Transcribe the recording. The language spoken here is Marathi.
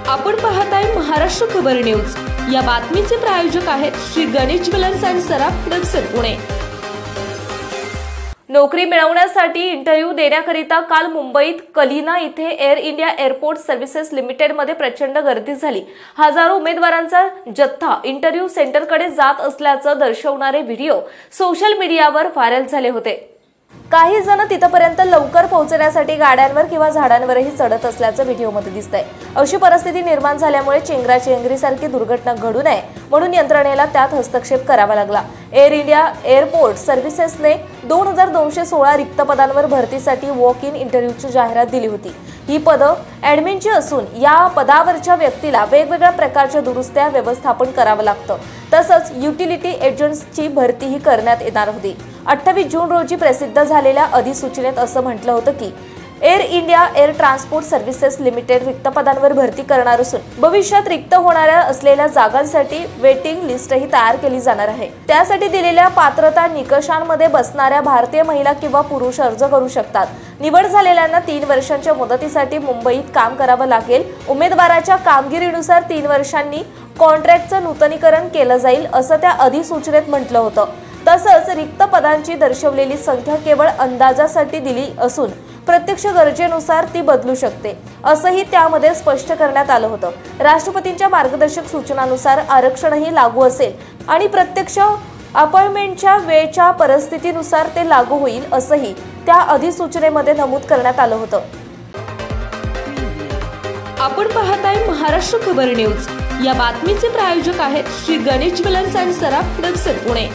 आपण पाहताय महाराष्ट्र खबर न्यूज। या बातमीचे प्रायोजक आहेत Shri Ganesh jewellers and Saraf products Pune. नोकरी मिळवण्यासाठी इंटरव्ह्यू देण्याकरिता काल मुंबईत कलिना इथे एअर इंडिया एअरपोर्ट सर्व्हिसेस लिमिटेडमध्ये प्रचंड गर्दी झाली। हजारो उमेदवारांचा जत्था इंटरव्ह्यू सेंटरकडे जात असल्याचं दर्शवणारे व्हिडिओ सोशल मीडियावर व्हायरल झाले होते। काही जण तिथपर्यंत लवकर पोहोचण्यासाठी गाड्यांवर किंवा झाडांवरही चढत असल्याचं व्हिडिओमध्ये दिसतंय। अशी परिस्थिती निर्माण झाल्यामुळे चेंगराचेंगरीसारखी दुर्घटना घडू नये म्हणून यंत्रणेला त्यात हस्तक्षेप करावा लागला। एअर इंडिया एअरपोर्ट सर्व्हिसेसने 2216 रिक्त पदांवर भरतीसाठी वॉक इन इंटरव्ह्यूची जाहिरात दिली होती। ही पदं ॲडमिनची असून या पदावरच्या व्यक्तीला वेगवेगळ्या प्रकारच्या दुरुस्त्या व्यवस्थापन करावं लागतं। तसंच युटिलिटी एजंट्सची भरतीही करण्यात येणार होती। 28 जून रोजी प्रसिद्ध झालेल्या अधिसूचनेत असं म्हटलं होतं की air India air transport services limited रिक्त पदांवर भरती करणार असून भविष्यात रिक्त होणाऱ्या असलेल्या जागांसाठी वेटिंग लिस्टही तयार केली जाणार आहे। त्यासाठी दिलेल्या पात्रता निकषांमध्ये बसणाऱ्या भारतीय महिला किंवा पुरुष अर्ज करू शकतात। निवड झालेल्यांना 3 वर्षांच्या मुदतीसाठी मुंबईत काम करावं लागेल। उमेदवाराच्या कामगिरीनुसार 3 वर्षांनी कॉन्ट्रॅक्टचं नूतनीकरण केलं जाईल असं त्या अधिसूचनेत म्हटलं होतं। तसंच रिक्त पदांची दर्शवलेली संख्या केवळ अंदाजासाठी दिली असून प्रत्यक्ष गरजेनुसार ती बदलू शकते असंही त्यामध्ये स्पष्ट करण्यात आलं होतं। राष्ट्रपतींच्या मार्गदर्शक सूचनानुसार आरक्षणही लागू असेल आणि प्रत्यक्ष अपॉइंटमेंटच्या वेळेच्या परिस्थितीनुसार ते लागू होईल असंही त्या अधिसूचनेमध्ये नमूद करण्यात आलं होतं। आपण पाहताय महाराष्ट्र खबर न्यूज। या बातमीचे प्रायोजक आहेत Shri Ganesh jewellers and Saraf products Pune.